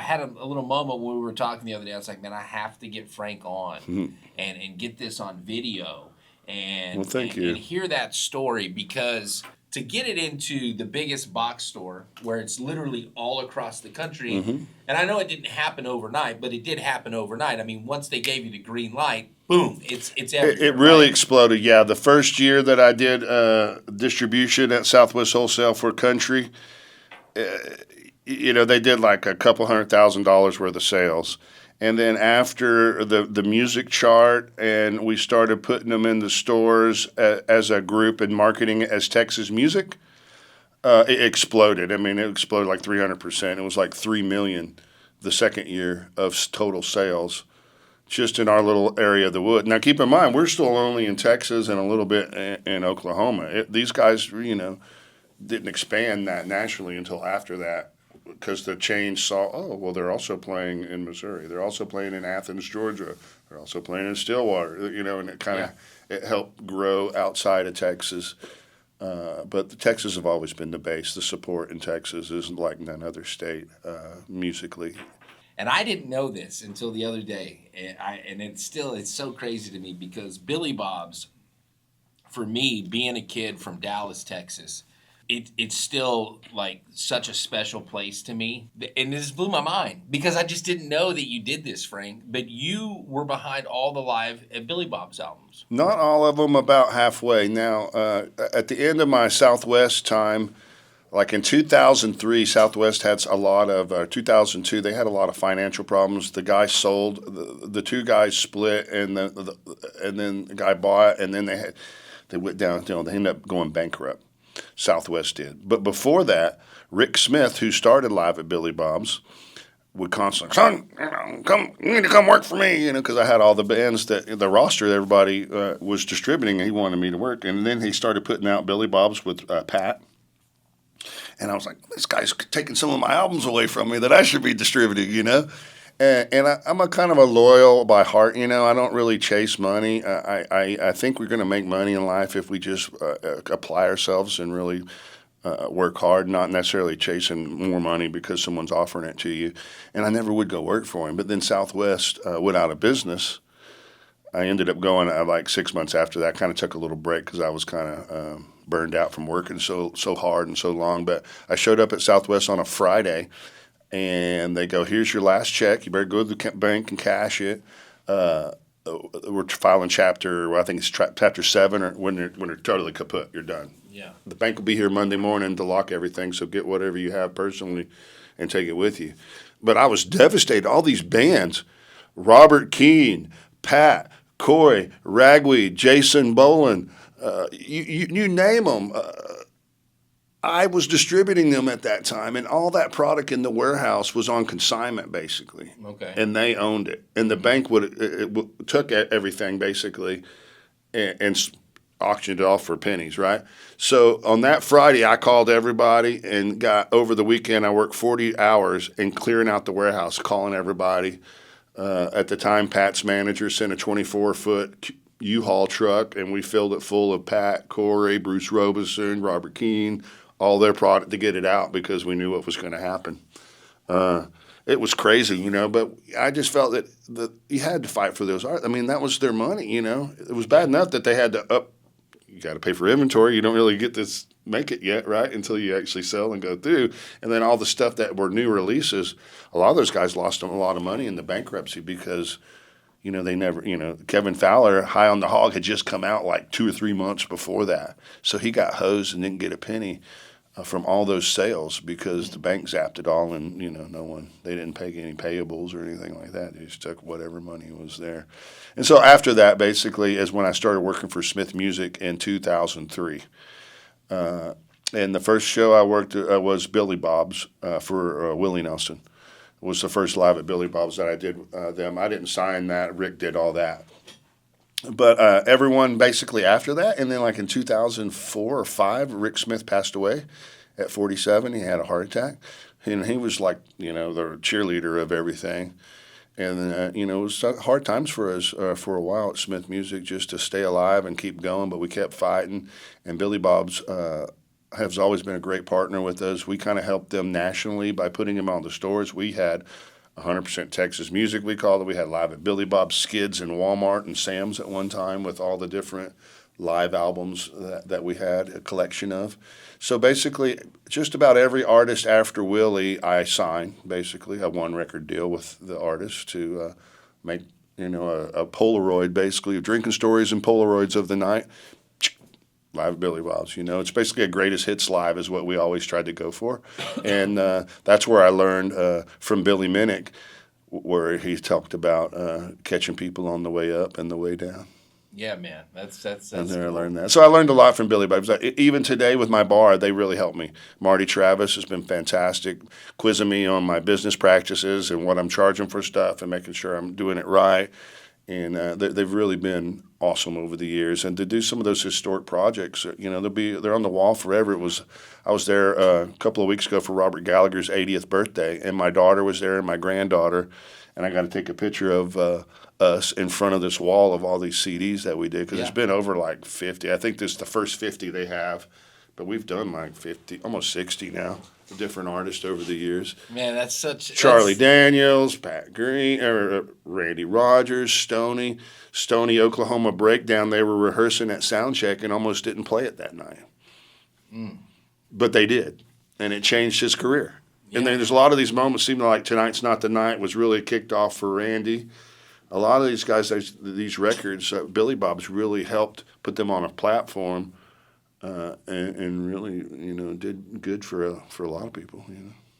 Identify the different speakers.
Speaker 1: had a little moment when we were talking the other day. I was like, man, I have to get Frank on and get this on video and,
Speaker 2: Well, thank you.
Speaker 1: and hear that story, because to get it into the biggest box store where it's literally all across the country, and I know it didn't happen overnight, but it did happen overnight. I mean, once they gave you the green light, boom, it's everywhere.
Speaker 2: It really
Speaker 1: right?
Speaker 2: exploded. Yeah, the first year that I did distribution at Southwest Wholesale for country, they did like a couple $100,000 worth of sales. And then after the music chart, and we started putting them in the stores as a group and marketing it as Texas Music, it exploded. I mean, it exploded like 300%. It was like 3 million the second year of total sales, just in our little area of the wood. Now, keep in mind, we're still only in Texas and a little bit in Oklahoma. These guys, didn't expand that nationally until after that, because the chain saw, oh, well, they're also playing in Missouri. They're also playing in Athens, Georgia. They're also playing in Stillwater, and it kind of it helped grow outside of Texas. But Texas have always been the base. The support in Texas is like none other state musically.
Speaker 1: And I didn't know this until the other day, and it's so crazy to me, because Billy Bob's, for me, being a kid from Dallas, Texas, it's still like such a special place to me, and this blew my mind, because I just didn't know that you did this, Frank. But you were behind all the live at Billy Bob's albums.
Speaker 2: Not all of them, about halfway. Now, at the end of my Southwest time, like in 2003, Southwest had a lot of, 2002, they had a lot of financial problems. The guy sold, the two guys split, and then the guy bought, and then they went down, they ended up going bankrupt. Southwest did. But before that, Rick Smith, who started live at Billy Bob's, would constantly, son, you need to come work for me, because I had all the bands that the roster everybody was distributing, and he wanted me to work. And then he started putting out Billy Bob's with Pat. And I was like, this guy's taking some of my albums away from me that I should be distributing, And I'm a kind of a loyal by heart, I don't really chase money. I think we're going to make money in life if we just apply ourselves and really work hard, not necessarily chasing more money because someone's offering it to you. And I never would go work for him. But then Southwest went out of business. I ended up going like 6 months after that. Kind of took a little break because I was kind of burned out from working so hard and so long. But I showed up at Southwest on a Friday, and they go, here's your last check. You better go to the bank and cash it. We're filing chapter 7, or when they're totally kaput, you're done.
Speaker 1: Yeah.
Speaker 2: The bank will be here Monday morning to lock everything, so get whatever you have personally and take it with you. But I was devastated. All these bands, Robert Keane, Pat, Corey, Ragweed, Jason Boland, you name them. I was distributing them at that time, and all that product in the warehouse was on consignment, basically.
Speaker 1: Okay.
Speaker 2: And they owned it. And the bank took everything, basically, and auctioned it off for pennies, right? So on that Friday, I called everybody and got, over the weekend, I worked 40 hours in clearing out the warehouse, calling everybody. At the time, Pat's manager sent a 24-foot U-Haul truck, and we filled it full of Pat, Corey, Bruce Robeson, Robert Keane, all their product to get it out because we knew what was going to happen. It was crazy, but I just felt that you had to fight for those art. I mean, that was their money, It was bad enough that they had to you got to pay for inventory. You don't really get to make it yet, right, until you actually sell and go through. And then all the stuff that were new releases, a lot of those guys lost a lot of money in the bankruptcy because they never, Kevin Fowler, High on the Hog, had just come out like 2 or 3 months before that. So he got hosed and didn't get a penny from all those sales because the bank zapped it all, and, they didn't pay any payables or anything like that. They just took whatever money was there. And so after that, basically, is when I started working for Smith Music in 2003. And the first show I worked was Billy Bob's for Willie Nelson. It was the first live at Billy Bob's that I did them. I didn't sign that. Rick did all that. But everyone basically after that, and then like in 2004 or 5, Rick Smith passed away at 47. He had a heart attack. And he was like, the cheerleader of everything. And, it was hard times for us for a while at Smith Music just to stay alive and keep going. But we kept fighting. And Billy Bob's has always been a great partner with us. We kind of helped them nationally by putting them on the stores. We had 100% Texas music, we called it. We had live at Billy Bob's Skids in Walmart and Sam's at one time with all the different live albums that we had, a collection of. So basically, just about every artist after Willie, I signed, basically, a one record deal with the artist to make, a Polaroid, basically, of drinking stories and Polaroids of the night. Live at Billy Bob's, it's basically a greatest hits live is what we always tried to go for. And that's where I learned from Billy Minnick, where he talked about catching people on the way up and the way down.
Speaker 1: Yeah, man, that's
Speaker 2: And there
Speaker 1: cool.
Speaker 2: I learned that. So I learned a lot from Billy Bob's. Even today with my bar, they really helped me. Marty Travis has been fantastic, quizzing me on my business practices and what I'm charging for stuff and making sure I'm doing it right. And they've really been awesome over the years. And to do some of those historic projects, they're on the wall forever. I was there a couple of weeks ago for Robert Gallagher's 80th birthday, and my daughter was there and my granddaughter, and I got to take a picture of us in front of this wall of all these CDs that we did because it's been over like 50. I think this is the first 50 they have, but we've done like 50, almost 60 now. Different artists over the years.
Speaker 1: Man, that's such
Speaker 2: Charlie Daniels, Pat Green, Randy Rogers, Stoney, Oklahoma Breakdown. They were rehearsing at Soundcheck and almost didn't play it that night. But they did, and it changed his career. Yeah. And then there's a lot of these moments, seeming like Tonight's Not the Night was really kicked off for Randy. A lot of these guys, these records, Billy Bob's really helped put them on a platform. And really, did good for a lot of people.